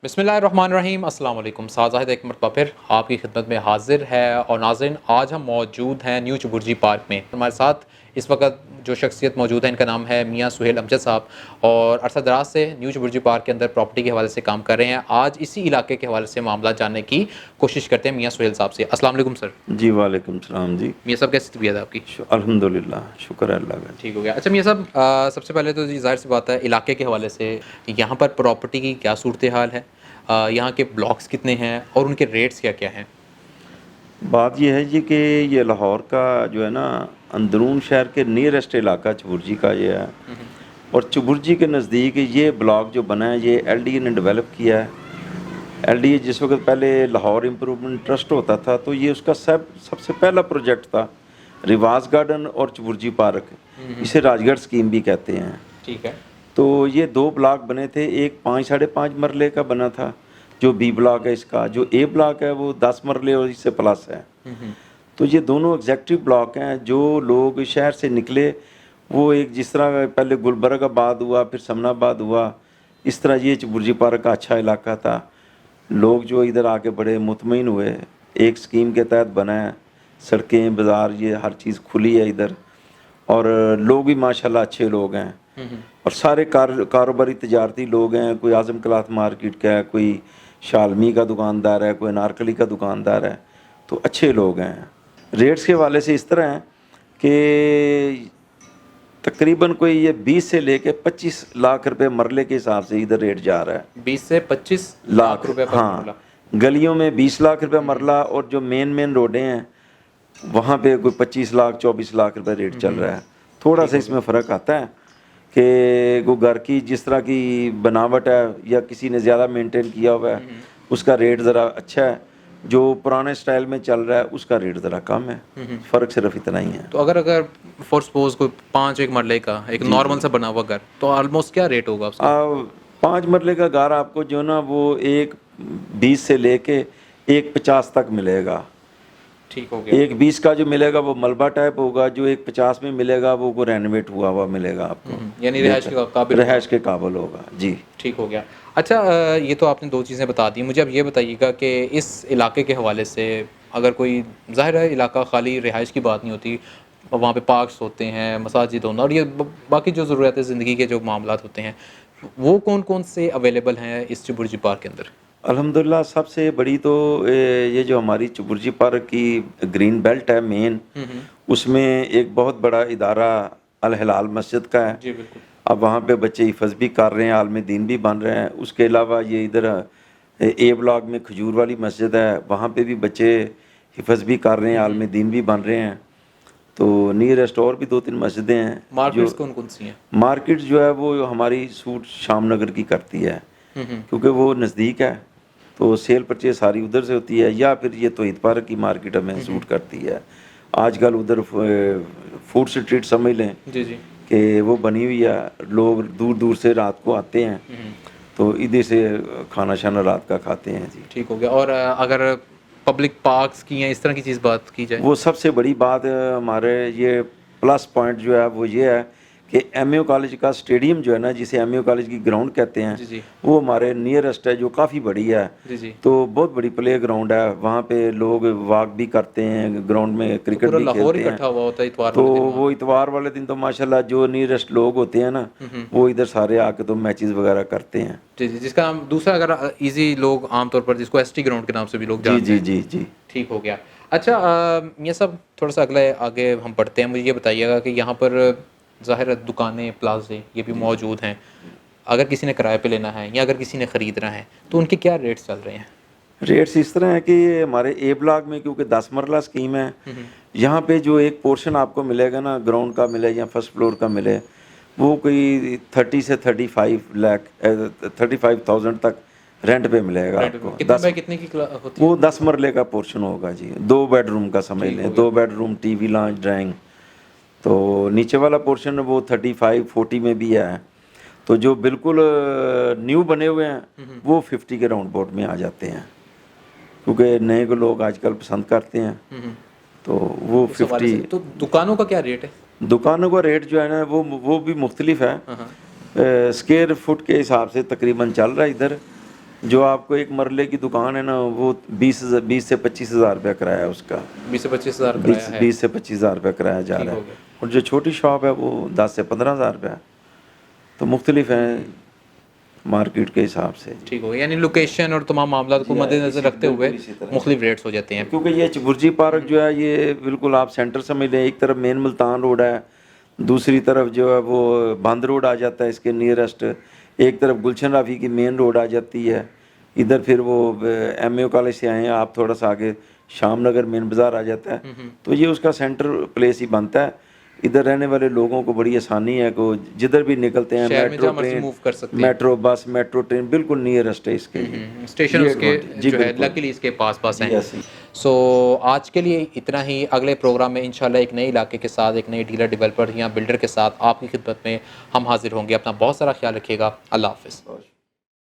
बिस्मिल्लाहिर्रहमानिर्रहीम। अस्सलाम वालेकुम। साज़ाहिद एक मरतबा फिर आपकी खिदमत में हाजिर है। और नाज़रीन, आज हम मौजूद हैं न्यू चुबुर्जी पार्क में। हमारे साथ इस वक्त जो शख्सियत मौजूद है, इनका नाम है मियाँ सुहेल अमजद साहब, और अरसा दराज से न्यू चुबुर्जी पार्क के अंदर प्रॉपर्टी के हवाले से काम कर रहे हैं। आज इसी इलाके के हवाले से मामला जानने की कोशिश करते हैं मियाँ सुहेल साहब से। अस्सलाम वालेकुम सर। जी वालेकुम सलाम जी। मियाँ साहब, कैसी तबीयत है आपकी? अल्हम्दुलिल्लाह, शुक्र है अल्लाह का। ठीक हो गया। अच्छा मियाँ साहब, सबसे पहले तो जी ज़ाहिर सी बात है, इलाके के हवाले से यहाँ पर प्रॉपर्टी की क्या सूरत हाल है, यहाँ के ब्लॉक्स कितने हैं और उनके रेट्स क्या क्या हैं? बात यह है जी कि ये लाहौर का जो है ना, अंदरून शहर के नियरेस्ट इलाका चुबुर्जी का ये है। और चुबुर्जी के नज़दीक ये ब्लॉक जो बना है, ये एलडीए ने डेवलप किया है। एलडीए जिस वक्त पहले लाहौर इम्प्रूवमेंट ट्रस्ट होता था, तो ये उसका सबसे पहला प्रोजेक्ट था रिवाज गार्डन और चुबुर्जी पार्क। इसे राजगढ़ स्कीम भी कहते हैं। ठीक है। तो ये दो ब्लॉक बने थे, एक 5-5.5 मरले का बना था जो बी ब्लॉक है इसका, जो ए ब्लॉक है वो 10 मरले और इससे प्लस है। तो ये दोनों एग्जेक्टिव ब्लॉक हैं। जो लोग शहर से निकले, वो एक जिस तरह पहले गुलबर्गाबाद हुआ, फिर समनाबाद हुआ, इस तरह ये चुबुर्जी पार्क का अच्छा इलाका था। लोग जो इधर आके बड़े मुतमईन हुए। एक स्कीम के तहत बना है, सड़कें बाज़ार ये हर चीज़ खुली है इधर, और लोग भी माशाल्लाह अच्छे लोग हैं। और सारे कारोबारी तजारती लोग हैं। कोई आज़म क्लॉथ मार्केट का है, कोई शालमी का दुकानदार है, कोई अनारकली का दुकानदार है। तो अच्छे लोग हैं। रेट्स के हवाले से इस तरह हैं कि तकरीबन कोई ये 20 से लेके 25 लाख रुपए मरले के हिसाब से इधर रेट जा रहा है। 20 से 25 लाख रुपए पर मरला। गलियों में 20 लाख रुपए मरला, और जो मेन रोडें हैं वहाँ पे कोई 25 लाख 24 लाख रुपए रेट चल रहा है। थोड़ा सा इसमें फ़र्क आता है कि वो घर की जिस तरह की बनावट है या किसी ने ज़्यादा मेंटेन किया हुआ है, उसका रेट ज़रा अच्छा है। जो पुराने स्टाइल में चल रहा है उसका रेट ज़रा कम है। फ़र्क सिर्फ इतना ही है। तो अगर फॉर सपोज कोई 5 एक मरले का एक नॉर्मल सा बना हुआ घर, तो ऑलमोस्ट क्या रेट होगा उसका? 5 मरले का घर आपको जो ना वो 1.20 से लेके 1.50 तक मिलेगा। ठीक हो गया। 1.20 का जो मिलेगा वो मलबा टाइप होगा, जो 1.50 में मिलेगा वो रेनोवेट हुआ हुआ मिलेगा आपको, यानी रिहाइश के काबिल होगा जी। ठीक हो गया। अच्छा, ये तो आपने 2 चीज़ें बता दी। मुझे अब ये बताइएगा कि इस इलाके के हवाले से, अगर कोई ज़ाहिर है इलाका खाली रिहाइश की बात नहीं होती, वहाँ पे पार्क्स होते हैं, मसाजिद होना, और ये बाकी जो ज़रूरत ज़िंदगी के जो मामलात होते हैं, वो कौन कौन से अवेलेबल हैं इस चुबुर्जी पार्क के अंदर? अल्हम्दुलिल्लाह सबसे बड़ी तो ये जो हमारी चुबुर्जी पार्क की ग्रीन बेल्ट है मेन, उसमें एक बहुत बड़ा इदारा अल हिलाल मस्जिद का है। जी बिल्कुल। अब वहाँ पे बच्चे हिफ़्ज़ भी कर रहे हैं, आलम दीन भी बन रहे हैं। उसके अलावा ये इधर ए ब्लॉक में खजूर वाली मस्जिद है, वहाँ पे भी बच्चे हिफ़्ज़ भी कर रहे हैं, आलम दीन भी बन रहे हैं। तो नियरेस्ट और भी 2-3 मस्जिदें हैं। मार्केट्स कौन कौन सी हैं? मार्केट जो है वो हमारी सूट शाम नगर की करती है, क्योंकि वो नज़दीक है, तो सेल परचेज सारी उधर से होती है। या फिर ये तोहिद पार्क की मार्केट हमें सूट करती है। आजकल उधर फूड स्ट्रीट समझ लें जी जी कि वो बनी हुई है। लोग दूर दूर से रात को आते हैं, तो इधर से खाना शाना रात का खाते हैं जी। ठीक हो गया। और अगर पब्लिक पार्क्स की या इस तरह की चीज़ बात की जाए, वो सबसे बड़ी बात हमारे ये प्लस पॉइंट जो है वो ये है कि एमयू कॉलेज का स्टेडियम जो है ना, जिसे एमयू कॉलेज की ग्राउंड कहते हैं, जी वो हमारे नियरेस्ट है, जो काफ़ी बड़ी है। जी तो बहुत बड़ी प्ले ग्राउंड है। वहाँ पे लोग वॉक भी करते हैं, ग्राउंड में क्रिकेट भी खेलते हैं। हुआ होता है इतवार तो वाले दिन वो इतवार वाले दिन तो माशाल्लाह जो नियरेस्ट लोग होते हैं ना, वो इधर सारे आके तो मैचेस वगैरह करते हैं। जी जी जिसका हम दूसरा, अगर इजी लोग आमतौर पर जिसको एसटी ग्राउंड के नाम से भी लोग जी जानते हैं। जी जी जी ठीक हो गया। अच्छा ये सब थोड़ा सा अगले आगे हम बढ़ते हैं। मुझे ये बताइएगा कि यहाँ पर ज़ाहिर है दुकानें, प्लाजे ये भी मौजूद हैं। अगर किसी ने किराए पे लेना है या अगर किसी ने ख़रीदना है, तो उनके क्या रेट्स चल रहे हैं? रेट्स इस तरह है कि हमारे ए ब्लॉक में क्योंकि 10 मरला स्कीम है, यहाँ पे जो एक पोर्शन आपको मिलेगा ना, ग्राउंड का मिले या फर्स्ट फ्लोर का मिले, वो कोई 30 से 35,000 तक रेंट पे मिलेगा आपको। कितने की होती है? वो 10 मरले का पोर्शन होगा जी। 2 बेडरूम का समझ लें, 2 बेडरूम, टीवी, लॉन्च, ड्राइंग। तो नीचे वाला पोर्शन वो 35-40 में भी है। तो जो बिल्कुल न्यू बने हुए हैं वो 50 के राउंड बोर्ड में आ जाते हैं, क्योंकि नए को लोग आजकल पसंद करते हैं। तो वो 50। तो दुकानों का क्या रेट है? दुकानों का रेट जो है ना वो भी मुख्तलिफ है। स्क्वायर फुट के हिसाब से तकरीबन चल रहा है इधर جو آپ کو ایک مرلے کی دکان ہے نا وہ 20 سے 25 ہزار روپیہ کرایہ ہے اس کا, 20 سے 25 ہزار کرایہ ہے. 20 سے 25 ہزار روپیہ کرایہ جا رہا ہے. اور جو چھوٹی شاپ ہے وہ 10 سے 15 ہزار روپیہ. تو مختلف ہیں مارکیٹ کے حساب سے. ٹھیک ہو گیا, یعنی لوکیشن اور تمام معاملات کو مد نظر رکھتے ہوئے مختلف ریٹس ہو جاتے ہیں. کیونکہ یہ چبرجی پارک جو ہے یہ بالکل آپ سینٹر سمجھ لیں, ایک طرف مین ملتان روڈ ہے, دوسری طرف جو ہے وہ بند روڈ آ جاتا ہے اس کے نیئرسٹ, ایک طرف گلشن رافی کی مین روڈ آ جاتی ہے, ادھر پھر وہ ایم اے کالج سے آئے ہیں آپ تھوڑا سا آگے شام نگر مین بازار آ جاتا ہے. تو یہ اس کا سینٹر پلیس ہی بنتا ہے. ادھر رہنے والے لوگوں کو بڑی آسانی ہے کہ جدھر بھی نکلتے ہیں metro train, metro bus, metro train بالکل نیئرسٹ ہے اس کے لیے. اسٹیشن اس کے جو ہے لکیلی اس کے پاس پاس ہیں. سو آج کے لیے اتنا ہی. اگلے پروگرام میں انشاءاللہ ایک نئے علاقے کے ساتھ, ایک نئے ڈیلر ڈیولپر یا بلڈر کے ساتھ آپ کی خدمت میں ہم حاضر ہوں گے. اپنا بہت سارا خیال رکھیے گا. اللہ حافظ.